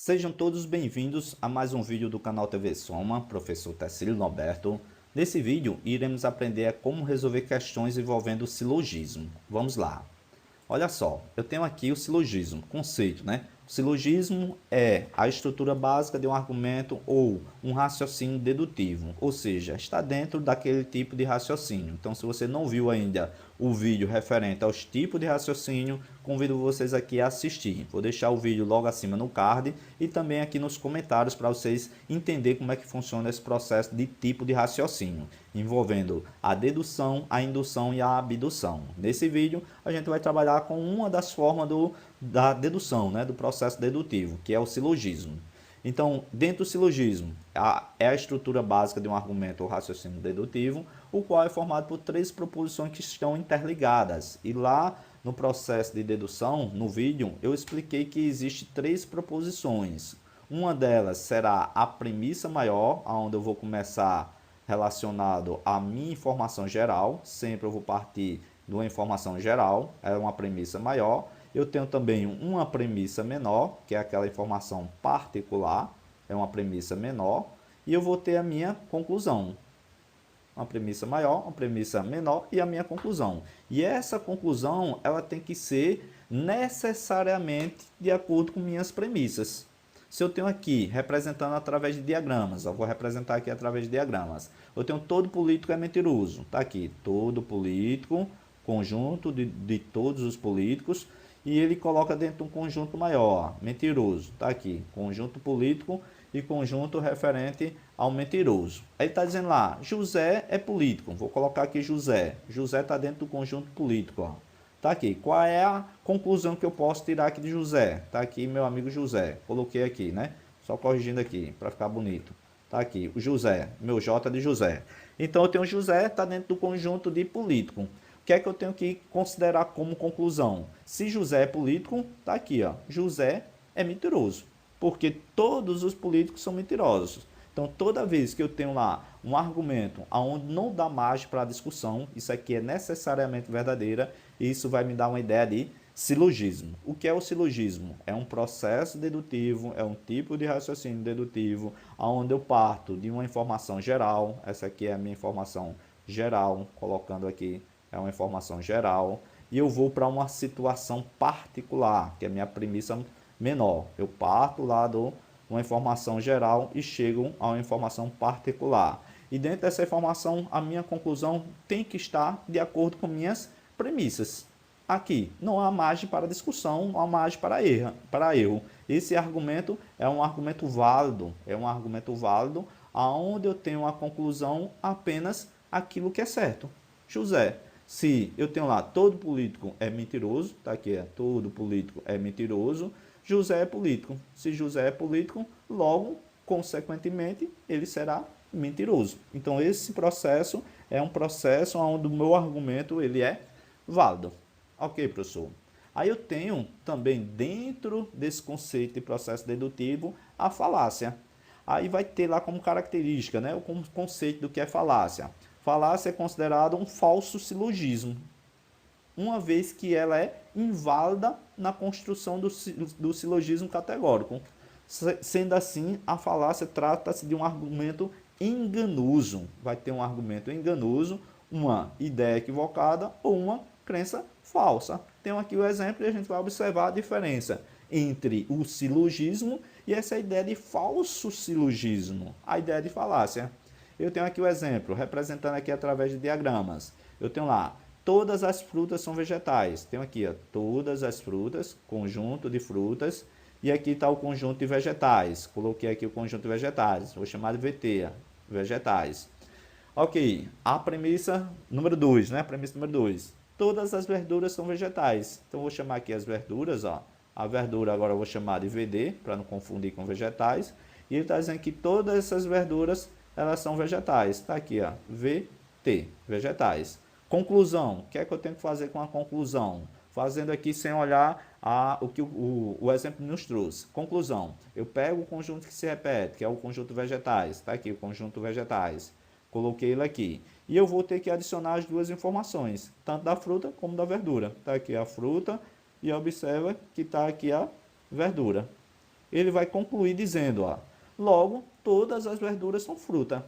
Sejam todos bem-vindos a mais um vídeo do canal TV Soma, professor Tecílio Norberto. Nesse vídeo, iremos aprender a como resolver questões envolvendo silogismo. Vamos lá. Olha só, eu tenho aqui o silogismo, conceito, né? O silogismo é a estrutura básica de um argumento ou um raciocínio dedutivo, ou seja, está dentro daquele tipo de raciocínio. Então, se você não viu ainda o vídeo referente aos tipos de raciocínio, convido vocês aqui a assistir. Vou deixar o vídeo logo acima no card e também aqui nos comentários para vocês entenderem como é que funciona esse processo de tipo de raciocínio, envolvendo a dedução, a indução e a abdução. Nesse vídeo, a gente vai trabalhar com uma das formas da dedução, né, do processo dedutivo, que é o silogismo. Então, dentro do silogismo, é a estrutura básica de um argumento ou raciocínio dedutivo, o qual é formado por três proposições que estão interligadas. E lá no processo de dedução, no vídeo, eu expliquei que existe três proposições. Uma delas será a premissa maior, onde eu vou começar relacionado à minha informação geral. Sempre eu vou partir de uma informação geral, é uma premissa maior. Eu tenho também uma premissa menor, que é aquela informação particular, é uma premissa menor, e eu vou ter a minha conclusão. Uma premissa maior, uma premissa menor e a minha conclusão. E essa conclusão, ela tem que ser necessariamente de acordo com minhas premissas. Se eu tenho aqui, representando através de diagramas, eu vou representar aqui através de diagramas. Eu tenho todo político é mentiroso. Está aqui, todo político, conjunto de todos os políticos, e ele coloca dentro de um conjunto maior, mentiroso. Está aqui, conjunto político e conjunto referente ao mentiroso. Aí está dizendo lá, José é político. Vou colocar aqui José. José está dentro do conjunto político. Ó. Tá aqui. Qual é a conclusão que eu posso tirar aqui de José? Tá aqui meu amigo José. Coloquei aqui, né? Só corrigindo aqui para ficar bonito. Tá aqui o José, meu J de José. Então eu tenho José, tá dentro do conjunto de político. O que é que eu tenho que considerar como conclusão? Se José é político, tá aqui, ó. José é mentiroso, porque todos os políticos são mentirosos. Então, toda vez que eu tenho lá um argumento onde não dá margem para a discussão, isso aqui é necessariamente verdadeira, e isso vai me dar uma ideia de silogismo. O que é o silogismo? É um processo dedutivo, é um tipo de raciocínio dedutivo, onde eu parto de uma informação geral, essa aqui é a minha informação geral, colocando aqui, é uma informação geral, e eu vou para uma situação particular, que é a minha premissa menor. Eu parto lá de uma informação geral e chego a uma informação particular. E dentro dessa informação, a minha conclusão tem que estar de acordo com minhas premissas. Aqui, não há margem para discussão, não há margem para erro. Esse argumento é um argumento válido, onde eu tenho a conclusão apenas aquilo que é certo. José, se eu tenho lá todo político é mentiroso, tá aqui, todo político é mentiroso, José é político. Se José é político, logo, consequentemente, ele será mentiroso. Então, esse processo é um processo onde o meu argumento ele é válido. Ok, professor? Aí eu tenho também, dentro desse conceito de processo dedutivo, a falácia. Aí vai ter lá como característica, né, o conceito do que é falácia. Falácia é considerado um falso silogismo, uma vez que ela é inválida na construção do silogismo categórico. Sendo assim, a falácia trata-se de um argumento enganoso. Vai ter um argumento enganoso, uma ideia equivocada ou uma crença falsa. Tenho aqui o exemplo e a gente vai observar a diferença entre o silogismo e essa ideia de falso silogismo, a ideia de falácia. Eu tenho aqui o exemplo, representando aqui através de diagramas. Eu tenho lá, todas as frutas são vegetais. Tenho aqui, ó, todas as frutas, conjunto de frutas. E aqui está o conjunto de vegetais. Coloquei aqui o conjunto de vegetais. Vou chamar de VT, vegetais. Ok, a premissa número 2, né? Premissa número 2. Todas as verduras são vegetais. Então, vou chamar aqui as verduras, ó. A verdura agora eu vou chamar de VD, para não confundir com vegetais. E ele está dizendo que todas essas verduras, elas são vegetais. Está aqui, ó, VT, vegetais. Conclusão, o que é que eu tenho que fazer com a conclusão? Fazendo aqui sem olhar o que o exemplo nos trouxe. Conclusão, eu pego o conjunto que se repete, que é o conjunto vegetais. Está aqui o conjunto vegetais. Coloquei ele aqui. E eu vou ter que adicionar as duas informações, tanto da fruta como da verdura. Está aqui a fruta e observa que está aqui a verdura. ele vai concluir dizendo, ó, logo, todas as verduras são fruta.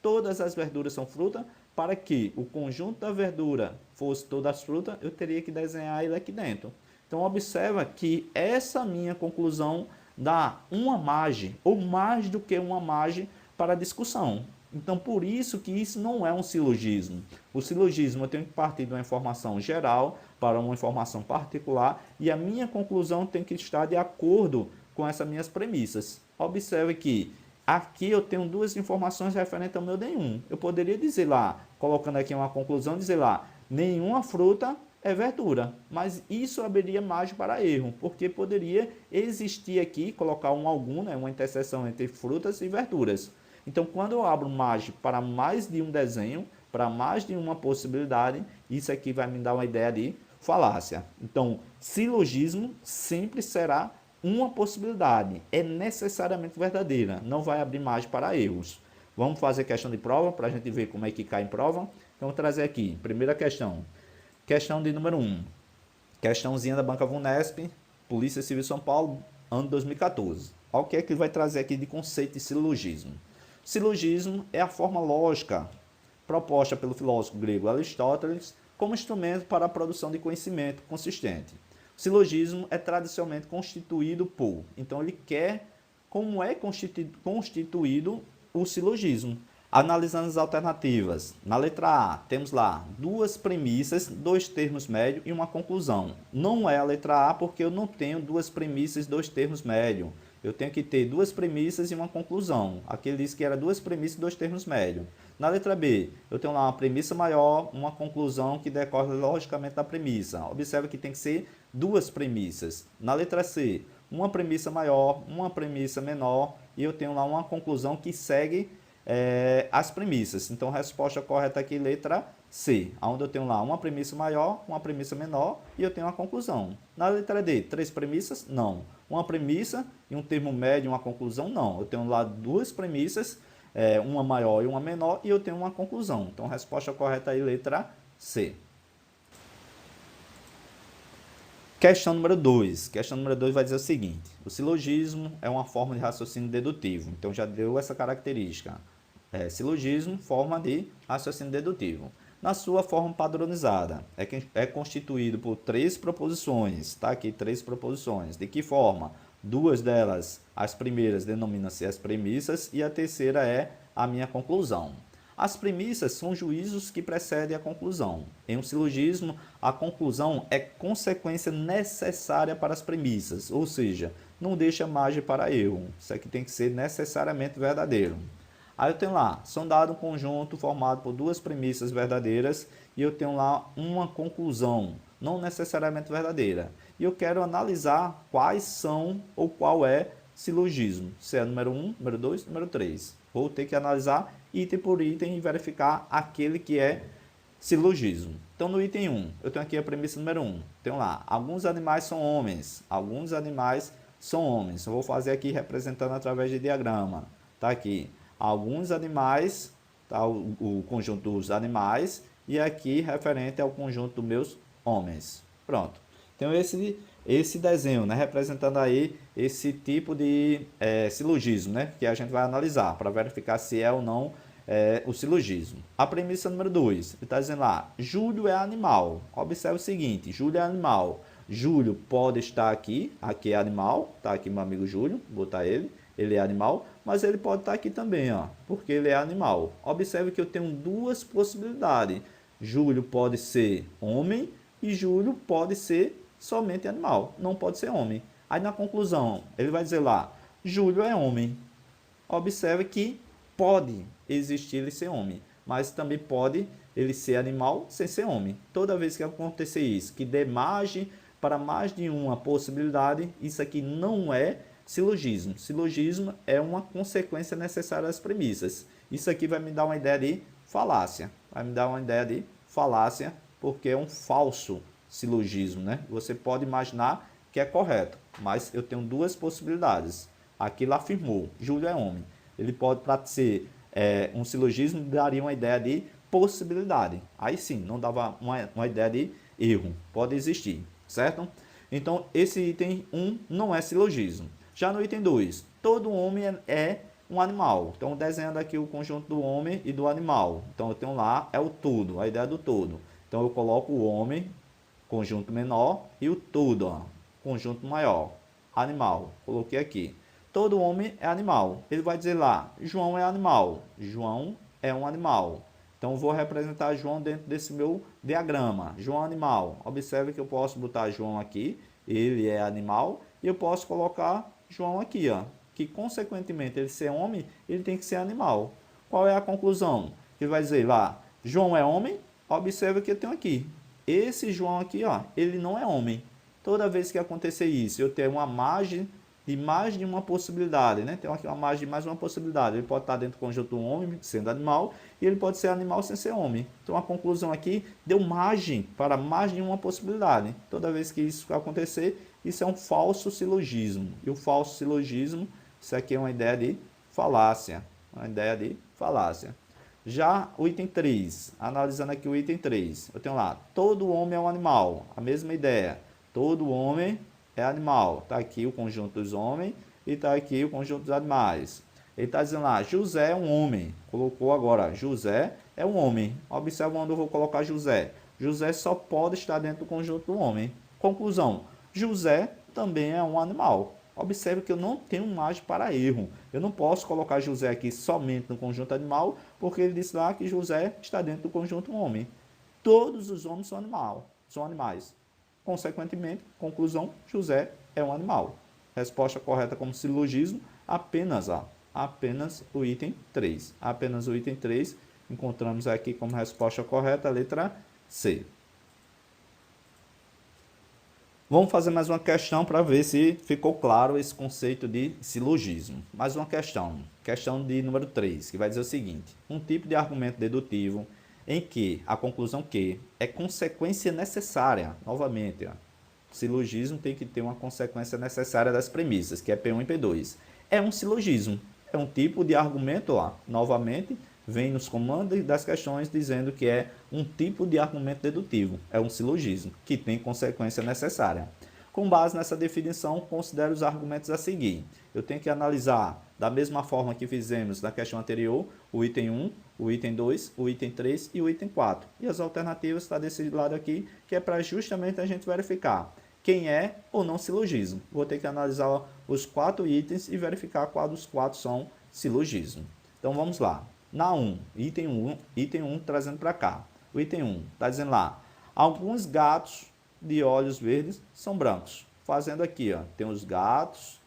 Todas as verduras são fruta. Para que o conjunto da verdura fosse todas as frutas, eu teria que desenhar ele aqui dentro. Então, observa que essa minha conclusão dá uma margem, ou mais do que uma margem, para a discussão. Então, por isso que isso não é um silogismo. O silogismo eu tenho que partir de uma informação geral para uma informação particular e a minha conclusão tem que estar de acordo com essas minhas premissas. Observe que aqui eu tenho duas informações referentes ao meu nenhum. Eu poderia dizer lá, colocando aqui uma conclusão, dizer lá, nenhuma fruta é verdura, mas isso abriria margem para erro, porque poderia existir aqui, colocar um algum, né, uma interseção entre frutas e verduras. Então, quando eu abro margem para mais de um desenho, para mais de uma possibilidade, isso aqui vai me dar uma ideia de falácia. Então, silogismo sempre será uma possibilidade, é necessariamente verdadeira, não vai abrir margem para erros. Vamos fazer questão de prova para a gente ver como é que cai em prova. Então, vou trazer aqui, primeira questão. Questão de número 1. Questãozinha da Banca Vunesp, Polícia Civil São Paulo, ano 2014. Olha o que é que ele vai trazer aqui de conceito de silogismo. Silogismo é a forma lógica proposta pelo filósofo grego Aristóteles como instrumento para a produção de conhecimento consistente. O silogismo é tradicionalmente constituído por... Então, ele quer como é constituído o silogismo. Analisando as alternativas, na letra A, temos lá duas premissas, dois termos médios e uma conclusão. Não é a letra A porque eu não tenho duas premissas e dois termos médios. Eu tenho que ter duas premissas e uma conclusão. Aqui ele disse que era duas premissas e dois termos médios. Na letra B, eu tenho lá uma premissa maior, uma conclusão que decorre logicamente da premissa. Observe que tem que ser duas premissas. Na letra C, uma premissa maior, uma premissa menor e eu tenho lá uma conclusão que segue as premissas. Então, a resposta correta aqui, letra C, onde eu tenho lá uma premissa maior, uma premissa menor e eu tenho uma conclusão. Na letra D, três premissas? Não. Uma premissa e um termo médio e uma conclusão? Não. Eu tenho lá duas premissas, uma maior e uma menor e eu tenho uma conclusão. Então, a resposta correta aí, letra C. Questão número 2. Questão número 2 vai dizer o seguinte. O silogismo é uma forma de raciocínio dedutivo. Então, já deu essa característica. Silogismo, forma de raciocínio dedutivo. Na sua forma padronizada, é constituído por três proposições. Tá aqui três proposições. De que forma? Duas delas, as primeiras, denominam-se as premissas e a terceira é a minha conclusão. As premissas são juízos que precedem a conclusão. Em um silogismo, a conclusão é consequência necessária para as premissas, ou seja, não deixa margem para erro. Isso aqui tem que ser necessariamente verdadeiro. Aí eu tenho lá, são dado um conjunto formado por duas premissas verdadeiras e eu tenho lá uma conclusão, não necessariamente verdadeira. E eu quero analisar quais são ou qual é silogismo. Se é número 1, número 2, número 3. Vou ter que analisar item por item e verificar aquele que é silogismo. Então, no item 1, eu tenho aqui a premissa número 1. Tenho lá, alguns animais são homens. Alguns animais são homens. Eu vou fazer aqui representando através de diagrama. Tá aqui. Alguns animais, tá, o conjunto dos animais, e aqui referente ao conjunto dos meus homens. Pronto. Então, esse desenho, né, representando aí esse tipo de silogismo, né, que a gente vai analisar para verificar se é ou não o silogismo. A premissa número 2, ele está dizendo lá, Júlio é animal. Observe o seguinte, Júlio é animal. Júlio pode estar aqui é animal, tá aqui meu amigo Júlio, vou botar ele é animal, mas ele pode estar aqui também, ó, porque ele é animal. Observe que eu tenho duas possibilidades. Júlio pode ser homem e Júlio pode ser somente animal, não pode ser homem. Aí na conclusão, ele vai dizer lá, Júlio é homem. Observe que pode existir ele ser homem, mas também pode ele ser animal sem ser homem. Toda vez que acontecer isso, que dê margem para mais de uma possibilidade, isso aqui não é silogismo. Silogismo é uma consequência necessária das premissas. Isso aqui vai me dar uma ideia de falácia. Vai me dar uma ideia de falácia porque é um falso silogismo, né? Você pode imaginar que é correto, mas eu tenho duas possibilidades. Aqui ele afirmou, Júlio é homem. Ele pode, para ser um silogismo, daria uma ideia de possibilidade. Aí sim, não dava uma ideia de erro. Pode existir, certo? Então, esse item 1 não é silogismo. Já no item 2, todo homem é um animal. Então, desenhando aqui o conjunto do homem e do animal. Então, eu tenho lá, é o todo, a ideia do todo. Então, eu coloco o homem, conjunto menor, e o todo, ó, conjunto maior, animal. Coloquei aqui. Todo homem é animal. Ele vai dizer lá, João é animal. João é um animal. Então, eu vou representar João dentro desse meu diagrama. João é animal. Observe que eu posso botar João aqui, ele é animal, e eu posso colocar João aqui, ó, que consequentemente ele ser homem, ele tem que ser animal. Qual é a conclusão? Ele vai dizer lá, João é homem, observe que eu tenho aqui. Esse João aqui, ó, ele não é homem. Toda vez que acontecer isso, eu tenho uma margem de mais de uma possibilidade, né? Tem aqui uma margem de mais uma possibilidade. Ele pode estar dentro do conjunto do homem, sendo animal, e ele pode ser animal sem ser homem. Então, a conclusão aqui deu margem para mais de uma possibilidade. Toda vez que isso acontecer, isso é um falso silogismo. E o falso silogismo, isso aqui é uma ideia de falácia. Uma ideia de falácia. Já o item 3, analisando aqui o item 3, eu tenho lá, todo homem é um animal. A mesma ideia, todo homem é animal. Está aqui o conjunto dos homens e está aqui o conjunto dos animais. Ele está dizendo lá, José é um homem. Colocou agora, José é um homem. Observa onde eu vou colocar José. José só pode estar dentro do conjunto do homem. Conclusão, José também é um animal. Observe que eu não tenho margem para erro. Eu não posso colocar José aqui somente no conjunto animal, porque ele disse lá que José está dentro do conjunto homem. Todos os homens são animais. Consequentemente, conclusão, José é um animal. Resposta correta como silogismo, apenas o item 3. Apenas o item 3, encontramos aqui como resposta correta a letra C. Vamos fazer mais uma questão para ver se ficou claro esse conceito de silogismo. Mais uma questão de número 3, que vai dizer o seguinte. Um tipo de argumento dedutivo em que a conclusão Q é consequência necessária. Novamente, ó, silogismo tem que ter uma consequência necessária das premissas, que é P1 e P2. É um silogismo, é um tipo de argumento, ó, novamente, vem nos comandos das questões dizendo que é um tipo de argumento dedutivo, é um silogismo, que tem consequência necessária. Com base nessa definição, considere os argumentos a seguir. Eu tenho que analisar, da mesma forma que fizemos na questão anterior, o item 1, o item 2, o item 3 e o item 4. E as alternativas estão desse lado aqui, que é para justamente a gente verificar quem é ou não silogismo. Vou ter que analisar os 4 itens e verificar qual dos 4 são silogismo. Então vamos lá. Na 1, item 1 trazendo para cá. O item 1 está dizendo lá, alguns gatos de olhos verdes são brancos. Fazendo aqui, ó, tem os gatos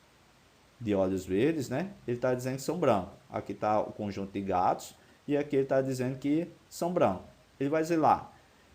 de olhos verdes, né? Ele está dizendo que são brancos. Aqui está o conjunto de gatos e aqui ele está dizendo que são brancos. Ele vai dizer lá,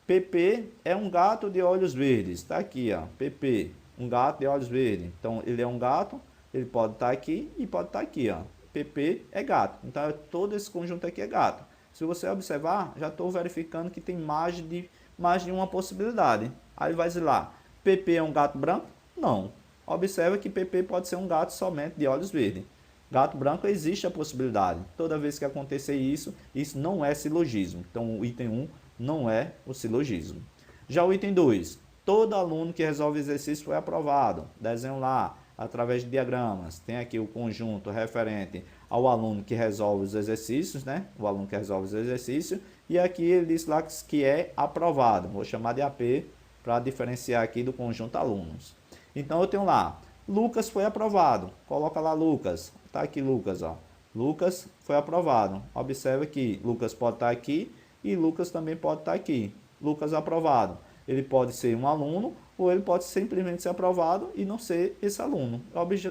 PP é um gato de olhos verdes. Está aqui, ó, PP, um gato de olhos verdes. Então, ele é um gato, ele pode estar aqui e pode estar aqui, ó. PP é gato. Então, todo esse conjunto aqui é gato. Se você observar, já estou verificando que tem mais de uma possibilidade. Aí vai dizer lá, PP é um gato branco? Não. Observa que PP pode ser um gato somente de olhos verdes. Gato branco existe a possibilidade. Toda vez que acontecer isso, isso não é silogismo. Então, o item 1 não é o silogismo. Já o item 2, todo aluno que resolve exercício foi aprovado. Desenho lá, através de diagramas. Tem aqui o conjunto referente ao aluno que resolve os exercícios, né? O aluno que resolve os exercícios. E aqui ele diz lá que é aprovado. Vou chamar de AP para diferenciar aqui do conjunto alunos. Então, eu tenho lá, Lucas foi aprovado. Coloca lá Lucas. Está aqui Lucas, ó. Lucas foi aprovado. Observa que Lucas pode estar aqui e Lucas também pode estar aqui. Lucas aprovado. Ele pode ser um aluno ou ele pode simplesmente ser aprovado e não ser esse aluno.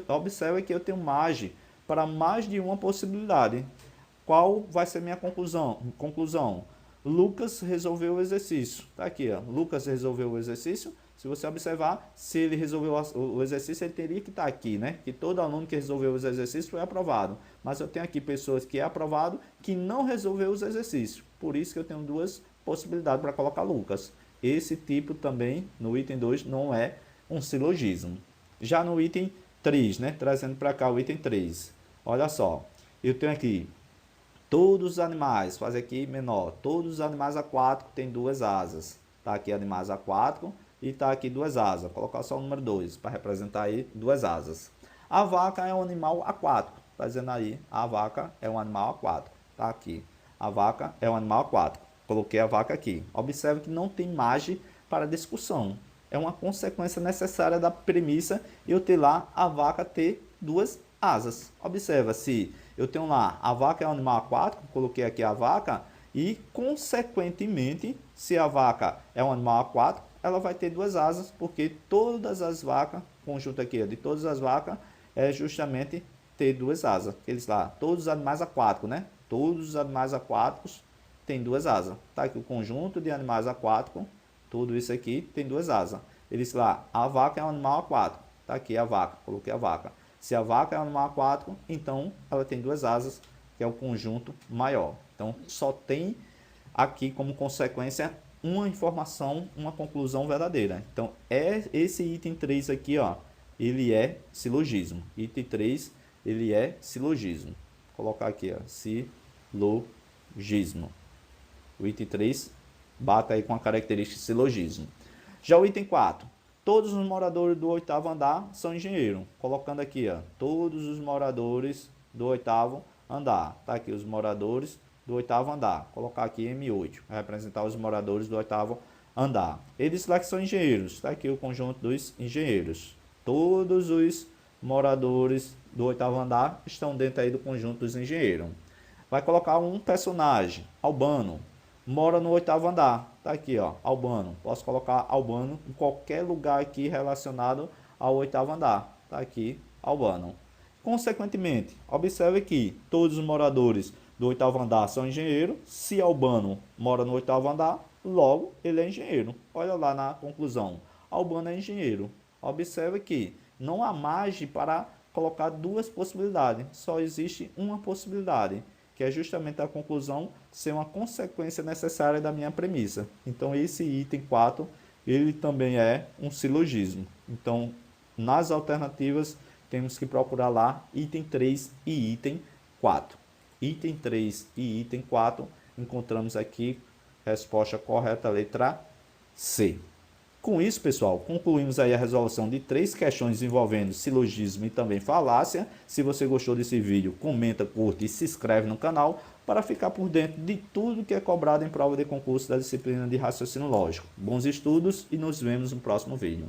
Observa que eu tenho margem para mais de uma possibilidade. Qual vai ser minha conclusão? Lucas resolveu o exercício. Está aqui, ó. Lucas resolveu o exercício. Se você observar, se ele resolveu o exercício, ele teria que estar aqui, né? Que todo aluno que resolveu os exercícios foi aprovado. Mas eu tenho aqui pessoas que é aprovado que não resolveu os exercícios. Por isso que eu tenho duas possibilidades para colocar Lucas. Esse tipo também, no item 2, não é um silogismo. Já no item 3, né? Trazendo para cá o item 3. Olha só, eu tenho aqui todos os animais, faz aqui menor, todos os animais aquáticos têm 2 asas. Está aqui animais aquáticos e está aqui 2 asas. Vou colocar só o número 2 para representar aí 2 asas. A vaca é um animal aquático. Está dizendo aí, a vaca é um animal aquático. Está aqui. A vaca é um animal aquático. Coloquei a vaca aqui. Observe que não tem margem para discussão. É uma consequência necessária da premissa eu ter lá a vaca ter duas asas. Observa, se eu tenho lá a vaca é um animal aquático, coloquei aqui a vaca e, consequentemente, se a vaca é um animal aquático, ela vai ter duas asas, porque todas as vacas, conjunto aqui de todas as vacas, é justamente ter duas asas. Eles lá, todos os animais aquáticos, né? Todos os animais aquáticos têm duas asas. Tá aqui o conjunto de animais aquáticos, tudo isso aqui tem duas asas. Eles lá, a vaca é um animal aquático. Tá aqui a vaca, coloquei a vaca. Se a vaca é um animal aquático, então ela tem duas asas, que é o conjunto maior. Então, só tem aqui como consequência uma informação, uma conclusão verdadeira. Então, esse item 3 aqui, ó, ele é silogismo. Item 3, ele é silogismo. Vou colocar aqui, ó, silogismo. O item 3 bate aí com a característica de silogismo. Já o item 4, todos os moradores do 8º andar são engenheiros. Colocando aqui, ó, todos os moradores do 8º andar. Tá aqui os moradores do 8º andar. Vou colocar aqui M8, vai representar os moradores do 8º andar. Eles lá que são engenheiros. Tá aqui o conjunto dos engenheiros. Todos os moradores do 8º andar estão dentro aí do conjunto dos engenheiros. Vai colocar um personagem, Albano, mora no 8º andar. Tá aqui, ó, Albano. Posso colocar Albano em qualquer lugar aqui relacionado ao 8º andar. Tá aqui, Albano. Consequentemente, observe que todos os moradores do 8º andar são engenheiros. Se Albano mora no 8º andar, logo ele é engenheiro. Olha lá na conclusão. Albano é engenheiro. Observe que não há margem para colocar duas possibilidades. Só existe uma possibilidade, que é justamente a conclusão ser uma consequência necessária da minha premissa. Então, esse item 4, ele também é um silogismo. Então, nas alternativas, temos que procurar lá item 3 e item 4. Item 3 e item 4, encontramos aqui resposta correta, letra C. Com isso, pessoal, concluímos aí a resolução de 3 questões envolvendo silogismo e também falácia. Se você gostou desse vídeo, comenta, curte e se inscreve no canal para ficar por dentro de tudo que é cobrado em prova de concurso da disciplina de raciocínio lógico. Bons estudos e nos vemos no próximo vídeo.